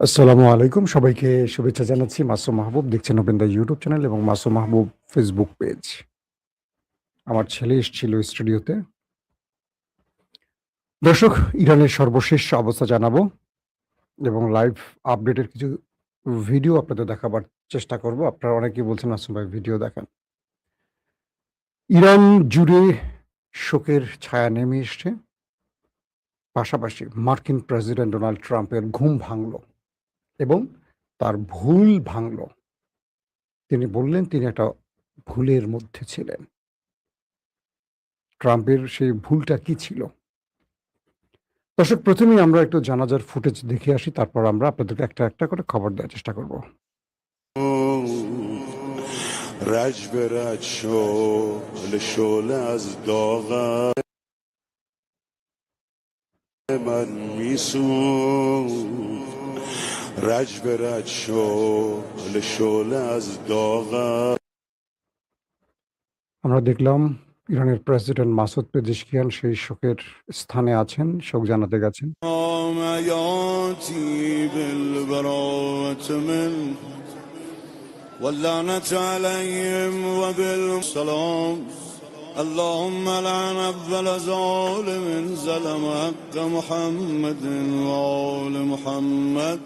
আসসালামু আলাইকুম। সবাইকে শুভেচ্ছা জানাচ্ছি। মাসুম মাহবুব দেখছেন ওপেন দ্য ইউটিউব চ্যানেল এবং মাসুম মাহবুব ফেসবুক পেজ। আমার ছেলে এসছিল স্টুডিওতে। দর্শক, ইরানের সর্বশেষ অবস্থা জানাবো এবং লাইভ আপডেটের কিছু ভিডিও আপনাদের দেখাবার চেষ্টা করব। আপনারা অনেকেই বলছেন, মাসুম ভাই ভিডিও দেখান। ইরান জুড়ে শোকের ছায়া নেমে এসছে। পাশাপাশি মার্কিন প্রেসিডেন্ট ডোনাল্ড ট্রাম্পের ঘুম ভাঙল এবং তার ভুল ভাঙল। তিনি বললেন তিনি একটা ভুলের মধ্যে ছিলেন। ট্রাম্পের সেই ভুলটা কি ছিল? দর্শক, প্রথমেই আমরা একটু জানাজার ফুটেজ দেখে আসি, তারপর আমরা আপনাদেরকে একটা একটা করে খবর দেওয়ার চেষ্টা করব। رج به رج شعله شعله از داغ من میسوخت رج به رج شعله شعله از داغ আমরা দেখলাম ইরানের প্রেসিডেন্ট মাসুদ পেজেশকিয়ান সেই শোকের স্থানে আছেন, শোক জানাতে গেছেন। عمياتي بالبراءة من واللعنة عليهم وبالسلام اللهم لعن أول ظالم ظلم حق محمد وآل محمد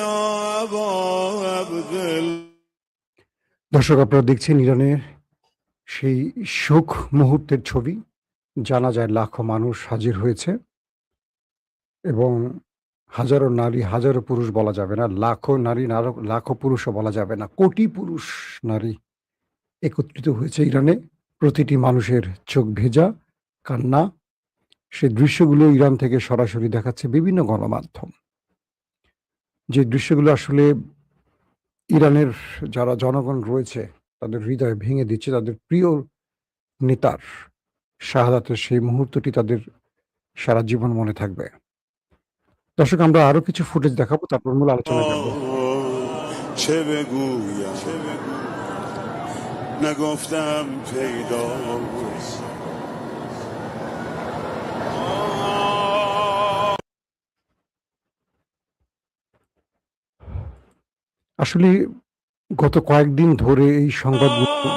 يا أبا عبد দর্শক, আপনারা দেখছেন ইরানের সেই শোক মুহূর্তের ছবি। জানাজায় লাখো মানুষ হাজির হয়েছে এবং হাজারো নারী, হাজারো পুরুষ বলা যাবে না, লাখো নারী, লাখো পুরুষও বলা যাবে না, কোটি পুরুষ নারী একত্রিত হয়েছে ইরানে। প্রতিটি মানুষের চোখ ভেজা, কান্না। সেই দৃশ্যগুলো ইরান থেকে সরাসরি দেখাচ্ছে বিভিন্ন গণমাধ্যম। যে দৃশ্যগুলো আসলে ইরানের যারা জনগণ রয়েছে তাদের হৃদয় ভেঙে দিচ্ছে। তাদের প্রিয় নেতার শাহাদাতের সেই মুহূর্তটি তাদের সারা জীবন মনে থাকবে। দর্শক, আমরা আরো কিছু ফুটেজ দেখাবো, তারপর মূল আলোচনা করবো। چه بگویم نگفتم پیداست আসলে গত কয়েকদিন ধরে এই সংবাদগুলো,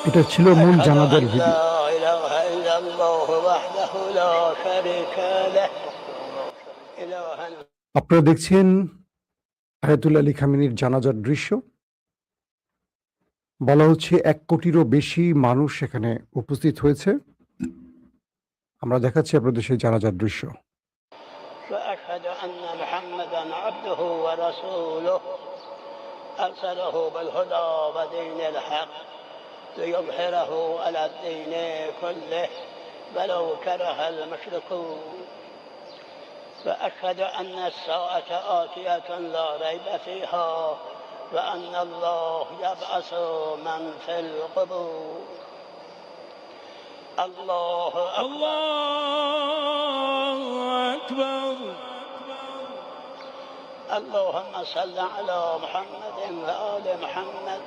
এটা ছিল মূল জানাজার ভিডিও। আপনারা দেখছেন আয়াতুল্লাহ আলী খামেনির জানাজার দৃশ্য। বলা হচ্ছে 1 কোটিরও বেশি মানুষ সেখানে উপস্থিত হয়েছে। আমরা দেখাচ্ছি আপনাদের সেই জানাজার দৃশ্য। وأشهد أن محمدا عبده ورسوله أرسله بالهدى ودين الحق ليظهره على الدين كله ولو كره المشركون وأشهد أن الساعة آتية لا ريب فيها وأن الله يبعث من في القبور الله أكبر اللهم صل على محمد وآل محمد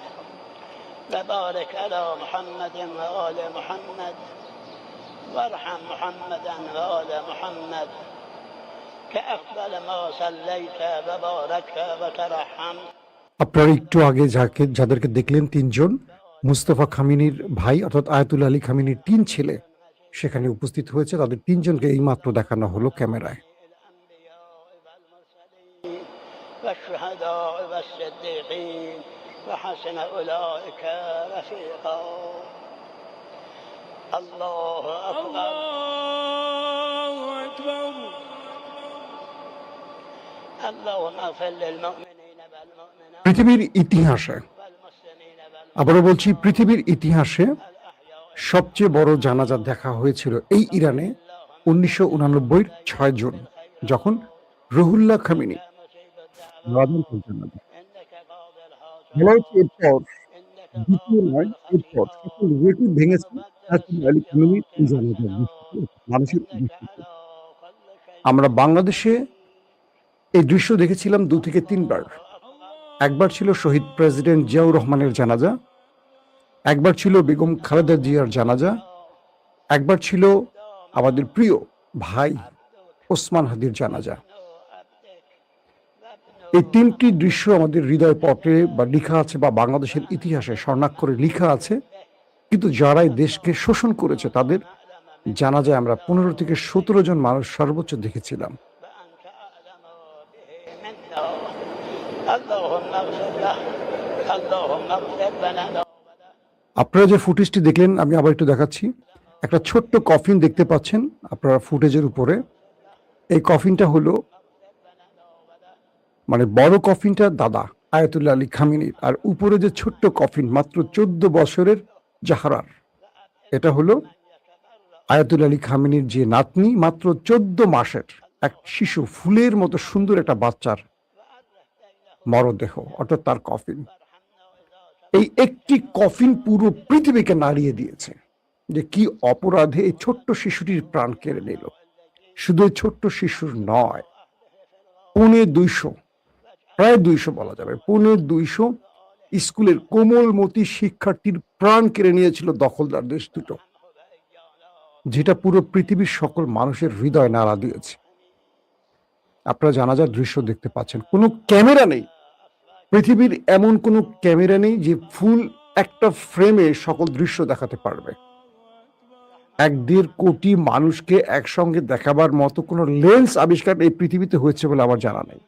وبارك على محمد وآل محمد وارحم محمدا وآل محمد كأفضل ما صليت وباركت وترحمت। আপনারা একটু আগে যাদেরকে দেখলেন, 3 জন মুস্তফা খামেনির ভাই অর্থাৎ আয়াতুল্লাহ আলী খামেনির 3 ছেলে সেখানে উপস্থিত হয়েছে। তাদের 3 জনকে এইমাত্র দেখানো হলো ক্যামেরায়। والشهداء والصديقين وحسن أولئك رفيقا الله أكبر اللهم اغفر للمؤمنين والمؤمنات পৃথিবীর ইতিহাসে, والمسلمين আবারও বলছি, পৃথিবীর ইতিহাসে সবচেয়ে বড় জানাজা দেখা হয়েছিল এই ইরানে 1989 6 জুন, যখন রুহুল্লাহ খামেনি إنك قاضي الحاجات বলা হচ্ছে এরপর إنك দ্বিতীয় নয়, এরপর সকল রেকর্ড ভেঙেছে আয়াতুল্লাহ আলী খামেনির এই জানাজার দৃশ্যটি, মানুষের উপস্থিতি। আমরা বাংলাদেশে এই দৃশ্য দেখেছিলাম 2 থেকে 3 বার। একবার ছিল শহীদ প্রেসিডেন্ট জিয়াউর রহমানের জানাজা, একবার ছিল বেগম খালেদা জিয়ার জানাজা, একবার ছিল আমাদের প্রিয় ভাই ওসমান হাদির জানাজা। وابن عبدك وابن এই তিনটি দৃশ্য আমাদের হৃদয় পটে বা লিখা আছে বা বাংলাদেশের ইতিহাসে স্বর্ণাক্ষরে লিখা আছে, কিন্তু যারা এই দেশকে শোষণ করেছে তাদের أعلم منه জানাজায় আমরা 15 থেকে 17 জন মানুষ সর্বোচ্চ দেখেছিলাম। وأنت أعلم به منا اللهم اغفر له اللهم اغفر لنا আপনারা যে ফুটেজটি দেখলেন আমি আবার একটু দেখাচ্ছি। একটা ছোট্ট কফিন দেখতে পাচ্ছেন আপনারা ফুটেজের উপরে। এই কফিনটা হলো মানে বড় কফিনটা দাদা আয়াতুল্লাহ আলী খামেনির, আর উপরে যে ছোট্ট কফিন মাত্র 14 বছরের জাহরার, এটা হলো আয়াতুল্লাহ আলী খামেনির যে নাতনি মাত্র 14 মাসের এক শিশু, ফুলের মতো সুন্দর একটা বাচ্চার মরদেহ, অর্থাৎ তার কফিন। এই একটি কফিন পুরো পৃথিবীকে নাড়িয়ে দিয়েছে যে কি অপরাধে এই ছোট্ট শিশুটির প্রাণ কেড়ে নিল। শুধু এই ছোট্ট শিশুর নয়, 250 প্রায় 200 বলা যাবে, 250 স্কুলের কোমলমতি শিক্ষার্থীর প্রাণ কেড়ে নিয়েছিল দখলদার দেশ দুটো, যেটা পুরো পৃথিবীর সকল মানুষের হৃদয় নাড়া দিয়েছে। আপনারা জানাজার দৃশ্য দেখতে পাচ্ছেন, কোনো ক্যামেরা নেই, পৃথিবীর এমন কোনো ক্যামেরা নেই যে ফুল একটা ফ্রেমে সকল দৃশ্য দেখাতে পারবে। 1.5 কোটি মানুষকে একসঙ্গে দেখাবার মতো কোনো লেন্স আবিষ্কার এই পৃথিবীতে হয়েছে বলে আমার জানা নেই।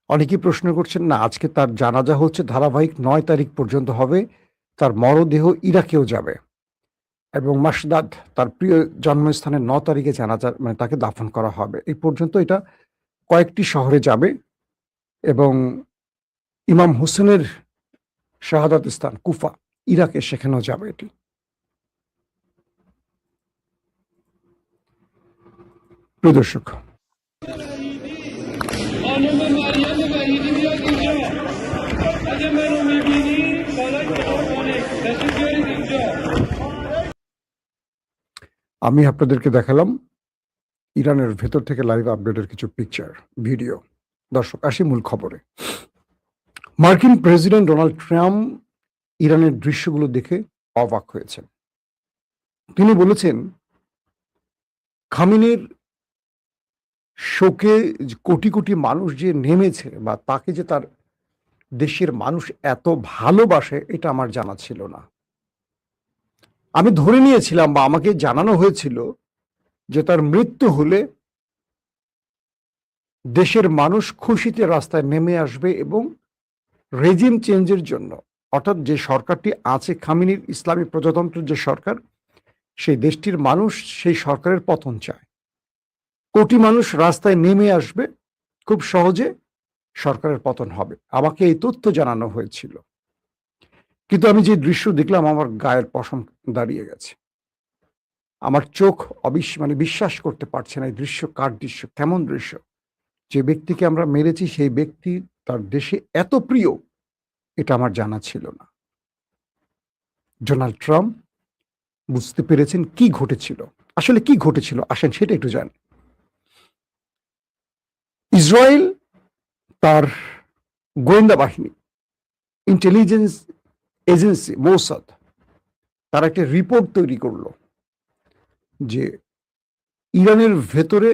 অনেকেই প্রশ্ন করছেন, না আজকে তার জানাজা হচ্ছে ধারাবাহিক 9 তারিখ পর্যন্ত হবে, তার মরদেহ ইরাকেও যাবে এবং মাসদাদ তার প্রিয় জন্মস্থানে 9 তারিখে জানাজা মানে তাকে দাফন করা হবে। এই পর্যন্ত এটা কয়েকটি শহরে যাবে এবং ইমাম হোসেনের শাহাদাত স্থান কুফা ইরাকে, সেখানেও যাবে এটি। প্রিয় দর্শক, خانم مریم وحیدی بیاد اینجا. اگه منو میبینی بالا کار کنه تشریف بیارید اینجا. আমি আপনাদেরকে দেখালাম ইরানের ভেতর থেকে লাইভ আপডেটের কিছু পিকচার ভিডিও। দর্শক, আসি মূল খবরে। মার্কিন প্রেসিডেন্ট ডোনাল্ড ট্রাম্প ইরানের দৃশ্যগুলো দেখে অবাক হয়েছেন। তিনি বলেছেন, খামেনির শোকে কোটি কোটি মানুষ যে নেমেছে বা তাকে যে তার দেশের মানুষ এত ভালোবাসে এটা আমার জানা ছিল না। আমি ধরে নিয়েছিলাম বা আমাকে জানানো হয়েছিল যে তার মৃত্যু হলে দেশের মানুষ খুশিতে রাস্তায় নেমে আসবে এবং রেজিম চেঞ্জের জন্য, অর্থাৎ যে সরকারটি আছে খামেনির ইসলামী প্রজাতন্ত্রের যে সরকার, সেই দেশটির মানুষ সেই সরকারের পতন চায়। কোটি মানুষ রাস্তায় নেমে আসবে, খুব সহজে সরকারের পতন হবে। আমাকে এই তথ্য জানানো হয়েছিল, কিন্তু আমি যে দৃশ্য দেখলাম আমার গায়ের পশম দাঁড়িয়ে গেছে। আমার চোখ বিশ্বাস করতে পারছে না এই দৃশ্য কার দৃশ্য, কেমন দৃশ্য। যে ব্যক্তিকে আমরা মেরেছি সেই ব্যক্তি তার দেশে এত প্রিয়, এটা আমার জানা ছিল না। ডোনাল্ড ট্রাম্প বুঝতে পেরেছেন কি ঘটেছিল। আসলে কি ঘটেছিল আসেন সেটা একটু জানি। ইসরায়েল তার গোয়েন্দা বাহিনী ইন্টেলিজেন্স এজেন্সি মোসাদ তারা একটা রিপোর্ট তৈরি করলো যে ইরানের ভেতরে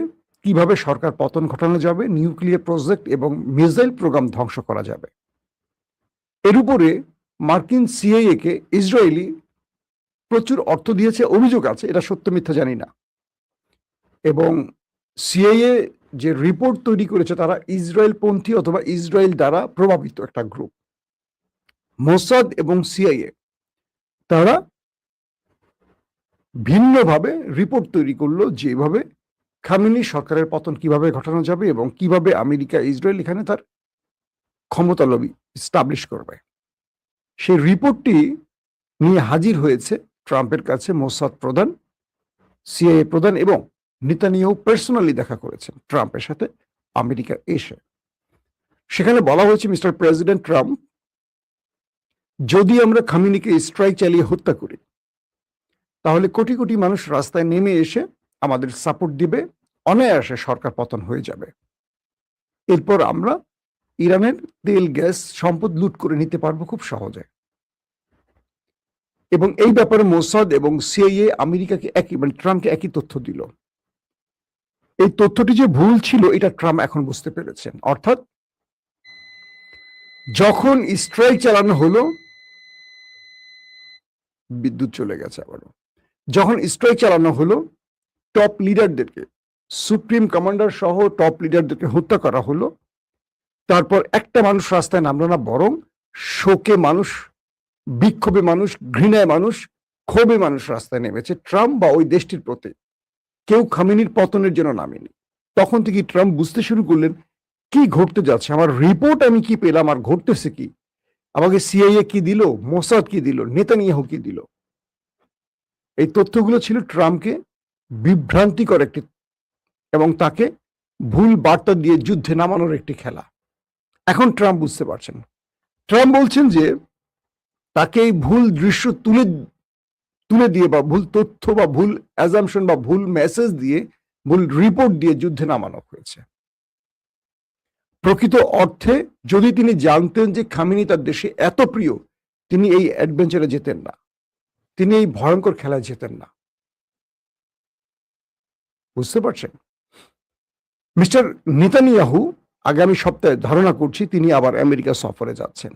কিভাবে সরকার পতন ঘটানো যাবে, নিউক্লিয়ার প্রজেক্ট এবং মিসাইল প্রোগ্রাম ধ্বংস করা যাবে। এর উপরে মার্কিন সিআইএ কে ইসরায়েলি প্রচুর অর্থ দিয়েছে, অভিযোগ আছে, এটা সত্য মিথ্যা জানি না। এবং সিআইএ যে রিপোর্ট তৈরি করেছে তারা ইসরায়েল পন্থী অথবা ইসরায়েল দ্বারা প্রভাবিত একটা গ্রুপ। মোসাদ এবং সিআইএ তারা ভিন্নভাবে রিপোর্ট তৈরি করলো যেভাবে খামেনি সরকারের পতন কিভাবে ঘটানো যাবে এবং কিভাবে আমেরিকা ইসরায়েল এখানে তার ক্ষমতা লবি স্টাবলিশ করবে। সেই রিপোর্টটি নিয়ে হাজির হয়েছে ট্রাম্পের কাছে মোসাদ প্রধান, সিআইএ প্রধান এবং নেতানিয়াহু পার্সোনালি দেখা করেছেন ট্রাম্পের সাথে আমেরিকা এসে। সেখানে বলা হয়েছে, মিস্টার প্রেসিডেন্ট ট্রাম্প, যদি আমরা খামেনিকে স্ট্রাইক চালিয়ে হত্যা করি তাহলে কোটি কোটি মানুষ রাস্তায় নেমে এসে আমাদের সাপোর্ট দিবে, অনায়াসে সরকার পতন হয়ে যাবে। এরপর আমরা ইরানের তেল গ্যাস সম্পদ লুট করে নিতে পারবো খুব সহজে। এবং এই ব্যাপারে মোসাদ এবং সিআইএ আমেরিকাকে একই মানে ট্রাম্পকে একই তথ্য দিল। এই তথ্যটি যে ভুল ছিল এটা ট্রাম্প এখন বুঝতে পেরেছেন। অর্থাৎ যখন স্ট্রাইক চালানো হলো, বিদ্যুৎ চলে গেছে আবারও, যখন স্ট্রাইক চালানো হলো, টপ লিডারদেরকে, সুপ্রিম কমান্ডার সহ টপ লিডারদেরকে হত্যা করা হলো, তারপর একটা মানুষ রাস্তায় নামলো না, বরং শোকে মানুষ, বিক্ষোভে মানুষ, ঘৃণায় মানুষ, ক্ষোভে মানুষ রাস্তায় নেমেছে ট্রাম্প বা ওই দেশটির প্রতি। কেউ খামেনির পতনের জন্য নামেনি। তখন থেকে ট্রাম্প বুঝতে শুরু করলেন কি ঘটতে যাচ্ছে, আমার রিপোর্ট আমি কি পেলাম আর ঘটতেছে কি, আমাকে সিআইএ কি দিল, মোসাদ কি দিল, নেতানিয়াহু কি দিল। এই তথ্যগুলো ছিল ট্রাম্পকে বিভ্রান্তিকর একটি এবং তাকে ভুল বার্তা দিয়ে যুদ্ধে নামানোর একটি খেলা। এখন ট্রাম্প বুঝতে পারছেন। ট্রাম্প বলছেন যে তাকে এই ভুল দৃশ্য তুলে দিয়ে বা ভুল তথ্য বা ভুল অ্যাজাম্পশন বা ভুল মেসেজ দিয়ে, ভুল রিপোর্ট দিয়ে যুদ্ধে নামানো হয়েছে। প্রকৃত অর্থে যদি তিনি জানতেন যে খামেনি তার দেশে এত প্রিয়, তিনি এই অ্যাডভেঞ্চারে যেতেন না, তিনি এই ভয়ঙ্কর খেলায় যেতেন না। বুঝতে পারছেন? মিস্টার নেতানিয়াহু আগামী সপ্তাহে ধারণা করছি তিনি আবার আমেরিকা সফরে যাচ্ছেন।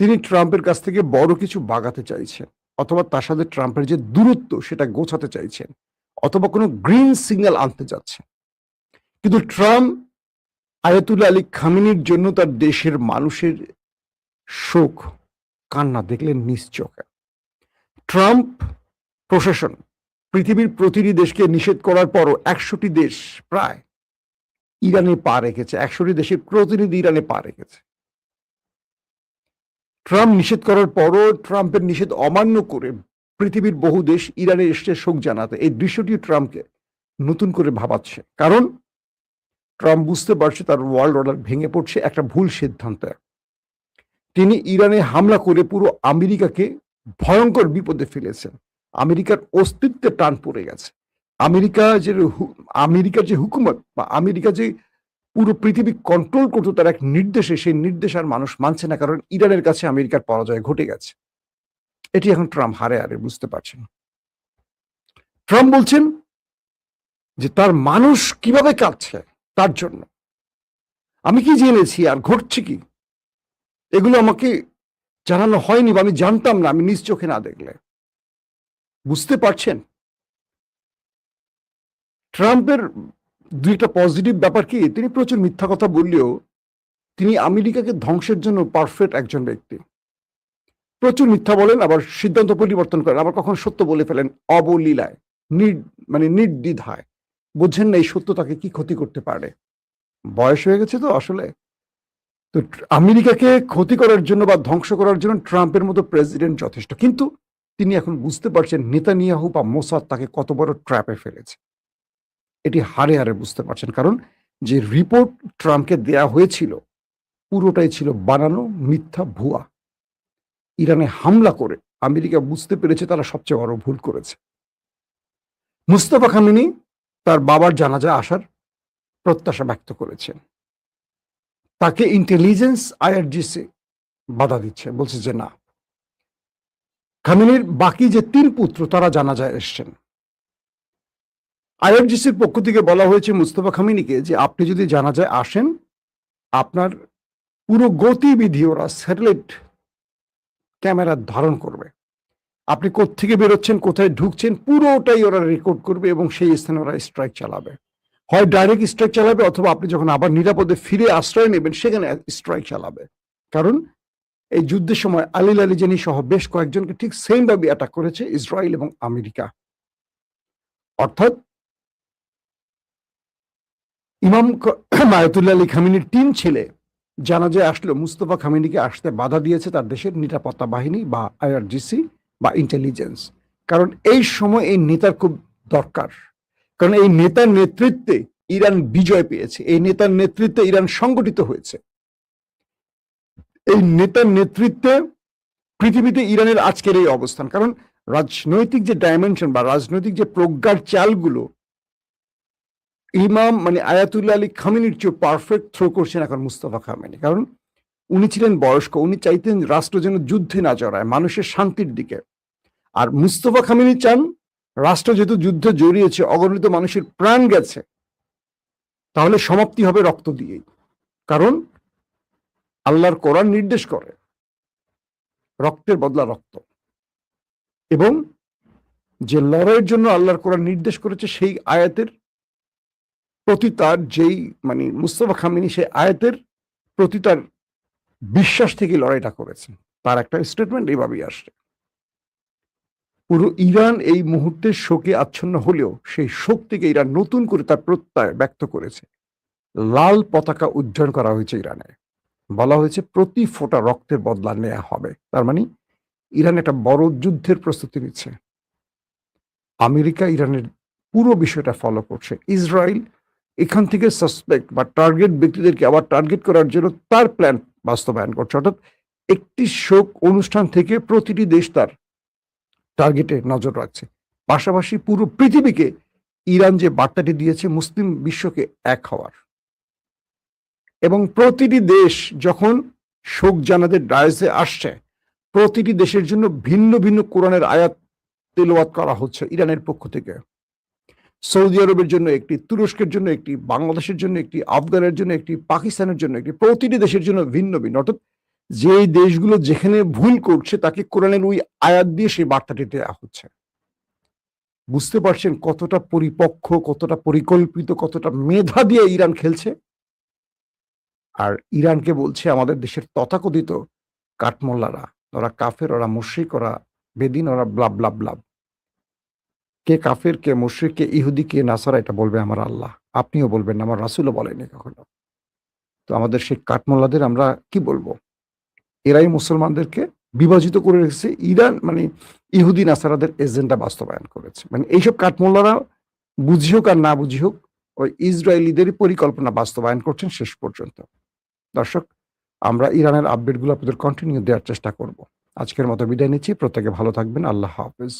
তিনি ট্রাম্পের কাছ থেকে বড় কিছু বাগাতে চাইছেন, অথবা তার সাথে ট্রাম্পের যে দূরত্ব সেটা গোছাতে চাইছেন, অথবা কোনো গ্রিন সিগন্যাল আনতে যাচ্ছেন। কিন্তু ট্রাম্প আয়াতুল্লাহ আলী খামেনির জন্য তার দেশের মানুষের শোক কান্না দেখলেন নিজ চোখে। ট্রাম্প প্রশাসন পৃথিবীর প্রতিটি দেশকে নিষেধ করার পরও 100টি দেশ প্রায় ইরানে পা রেখেছে, 100টি দেশের প্রতিনিধি ইরানে পা রেখেছে। ট্রাম্প নিষেধ করার পরও ট্রাম্পের নিষেধ অমান্য করে পৃথিবীর বহু দেশ ইরানে এসে শোক জানাতে। এই দৃশ্যটি ট্রাম্পকে নতুন করে ভাবাচ্ছে, কারণ ট্রাম্প বুঝতে পারছে তার ওয়ার্ল্ড অর্ডার ভেঙে পড়ছে একটা ভুল সিদ্ধান্তে। তিনি ইরানে হামলা করে পুরো আমেরিকাকে ভয়ঙ্কর বিপদে ফেলেছেন। আমেরিকার অস্তিত্বে টান পড়ে গেছে। আমেরিকার যে হুকুমত বা আমেরিকা যে পুরো পৃথিবী কন্ট্রোল করতো তার এক নির্দেশে, সেই নির্দেশ আর মানুষ মানছে না, কারণ ইরানের কাছে আমেরিকার পরাজয় ঘটে গেছে। এটি এখন ট্রাম্প হারে হারে বুঝতে পারছেন। ট্রাম্প বলছেন যে তার মানুষ কিভাবে কাঁদছে তার জন্য। আমি কি জেনেছি আর ঘটছে কি, এগুলো আমাকে জানানো হয়নি বা আমি জানতাম না আমি নিজ চোখে না দেখলে। বুঝতে পারছেন? ট্রাম্পের দুইটা পজিটিভ ব্যাপার কি, তিনি প্রচুর মিথ্যা কথা বললেও তিনি আমেরিকাকে ধ্বংসের জন্য পারফেক্ট একজন ব্যক্তি। প্রচুর মিথ্যা বলেন, আবার সিদ্ধান্ত পরিবর্তন করেন, আবার কখন সত্য বলে ফেলেন অবলীলায়, নির্দ্বিধায়। বুঝছেন না এই সত্য তাকে কি ক্ষতি করতে পারে। বয়স হয়ে গেছে তো আসলে। তো আমেরিকাকে ক্ষতি করার জন্য বা ধ্বংস করার জন্য ট্রাম্পের মতো প্রেসিডেন্ট যথেষ্ট। কিন্তু তিনি এখন বুঝতে পারছেন নেতানিয়াহু বা মোসাদ তাকে কত বড় ট্র্যাপে ফেলেছে। এটি হারে হারে বুঝতে পারছেন, কারণ যে রিপোর্ট ট্রাম্পকে দেয়া হয়েছিল পুরোটাই ছিল বানানো, মিথ্যা, ভুয়া। ইরানে হামলা করে আমেরিকা বুঝতে পেরেছে তারা সবচেয়ে বড় ভুল করেছে। মুস্তাফা খামেনি তার বাবার জানাজা আসার প্রত্যাশা ব্যক্ত করেছেন। তাকে ইন্টেলিজেন্স আইআরজিসি বাধা দিচ্ছে, বলছে যে না। খামেনির বাকি যে 3 পুত্র তারা জানাজায় এসছেন। আইআরজিসির পক্ষ থেকে বলা হয়েছে মুস্তাফা খামেনিকে যে আপনি যদি জানাজায় আসেন, আপনার পুরো গতিবিধি ওরা স্যাটেলাইট ক্যামেরা ধারণ করবে। আপনি কোত্থেকে বেরোচ্ছেন, কোথায় ঢুকছেন, পুরোটাই ওরা রেকর্ড করবে এবং সেই স্থানে ওরা স্ট্রাইক চালাবে। হয় ডাইরেক্ট স্ট্রাইক চালাবে, অথবা আপনি যখন আবার নিরাপদে ফিরে আশ্রয় নেবেন সেখানে স্ট্রাইক চালাবে। কারণ এই যুদ্ধের সময় আলী লারিজানি সহ বেশ কয়েকজনকে ঠিক সেম ভাবে অ্যাটাক করেছে ইসরায়েল এবং আমেরিকা। অর্থাৎ ইমাম আয়াতুল্লাহ আলী খামেনির 3 ছেলে জানাজায় আসলো, মুস্তাফা খামেনিকে আসতে বাধা দিয়েছে তার দেশের নিরাপত্তা বাহিনী বা আইআরজিসি বা ইন্টেলিজেন্স। কারণ এই সময় এই নেতার খুব দরকার, কারণ এই নেতার নেতৃত্বে ইরান বিজয় পেয়েছে, এই নেতার নেতৃত্বে ইরান সংগঠিত হয়েছে, এই নেতার নেতৃত্বে পৃথিবীতে ইরানের আজকের এই অবস্থান। কারণ রাজনৈতিক যে ডাইমেনশন বা রাজনৈতিক যে প্রজ্ঞার চালগুলো ইমাম আয়াতুল্লাহ আলী খামেনির চেয়ে পারফেক্ট থ্রো করছেন এখন মুস্তাফা খামেনি। কারণ উনি ছিলেন বয়স্ক, উনি চাইতেন রাষ্ট্র যেন যুদ্ধে না জড়ায়, মানুষের শান্তির দিকে। আর মুস্তফা খামেনি চান রাষ্ট্র যেহেতু যুদ্ধে জড়িয়েছে, অগণিত মানুষের প্রাণ গেছে, তাহলে সমাপ্তি হবে রক্ত দিয়েই। কারণ আল্লাহর কোরআন নির্দেশ করে রক্তের বদলা রক্ত, এবং যে লড়াইয়ের জন্য আল্লাহর কোরআন নির্দেশ করেছে সেই আয়াতের প্রতি তার যেই মানে মুস্তফা খামেনি সেই আয়াতের প্রতি তার বিশ্বাস থেকে লড়াইটা করেছেন। তার একটা স্টেটমেন্ট এইভাবেই আসছে। পুরো ইরান এই মুহূর্তে শোকে আচ্ছন্ন হলেও সেই শোক থেকে ইরান নতুন করে তার প্রত্যয় ব্যক্ত করেছে। লাল পতাকা উজ্জ্বল করা হয়েছে ইরানে, বলা হয়েছে প্রতি ফোঁটা রক্তের বদলা নেওয়া হবে। তার মানে ইরান একটা বড় যুদ্ধের প্রস্তুতি নিচ্ছে। আমেরিকা ইরানের পুরো বিষয়টা ফলো করছে। ইসরায়েল এখান থেকে সাসপেক্ট বা টার্গেট ব্যক্তিদেরকে আবার টার্গেট করার জন্য তার প্ল্যান বাস্তবায়ন করছে। অর্থাৎ একটি শোক অনুষ্ঠান থেকে প্রতিটি দেশ তার টার্গেটে নজর রাখছে। পাশাপাশি পুরো পৃথিবীকে ইরান যে বার্তাটি দিয়েছে মুসলিম বিশ্বকে এক হওয়ার, এবং প্রতিটি দেশ যখন শোক জানাতে ডায়াসে আসছে, প্রতিটি দেশের জন্য ভিন্ন ভিন্ন কোরআনের আয়াত তেলাওয়াত করা হচ্ছে ইরানের পক্ষ থেকে। সৌদি আরবের জন্য একটি, তুরস্কের জন্য একটি, বাংলাদেশের জন্য একটি, আফগানের জন্য একটি, পাকিস্তানের জন্য একটি, প্রতিটি দেশের জন্য ভিন্ন ভিন্ন। অর্থাৎ যে দেশগুলো যেখানে ভুল করছে তাকে কোরআনের ওই আয়াত দিয়ে সেই বার্তাটি দেওয়া হচ্ছে। বুঝতে পারছেন কতটা পরিপক্ক, কতটা পরিকল্পিত, কতটা মেধা দিয়ে ইরান খেলছে। আর ইরানকে বলছে আমাদের দেশের তথাকথিত কাঠমোল্লারা, ওরা কাফের, ওরা মুশরিক, ওরা বেদিন, ওরা ব্লাব ব্লাব ব্লাব। কে কাফের, কে মুশরিক, কে ইহুদি, কে নাসারা, এটা বলবে আমার আল্লাহ, আপনিও বলবেন না, আমার রাসূলও বলেনি কখনো। তো আমাদের সেই কাঠমোল্লাদের আমরা কি বলবো? এরাই মুসলমানদেরকে বিভাজিত করে রেখেছে। ইরান মানে ইহুদি নাসারাদের এজেন্ডা বাস্তবায়ন করেছে। মানে এইসব কাঠমোল্লারা বুঝি হোক আর না বুঝি হোক ওই ইসরায়েলিদেরই পরিকল্পনা বাস্তবায়ন করছেন শেষ পর্যন্ত। দর্শক, আমরা ইরানের আপডেটগুলো আপনাদের কন্টিনিউ দেওয়ার চেষ্টা করব। আজকের মতো বিদায় নিচ্ছি। প্রত্যেকে ভালো থাকবেন। আল্লাহ হাফেজ।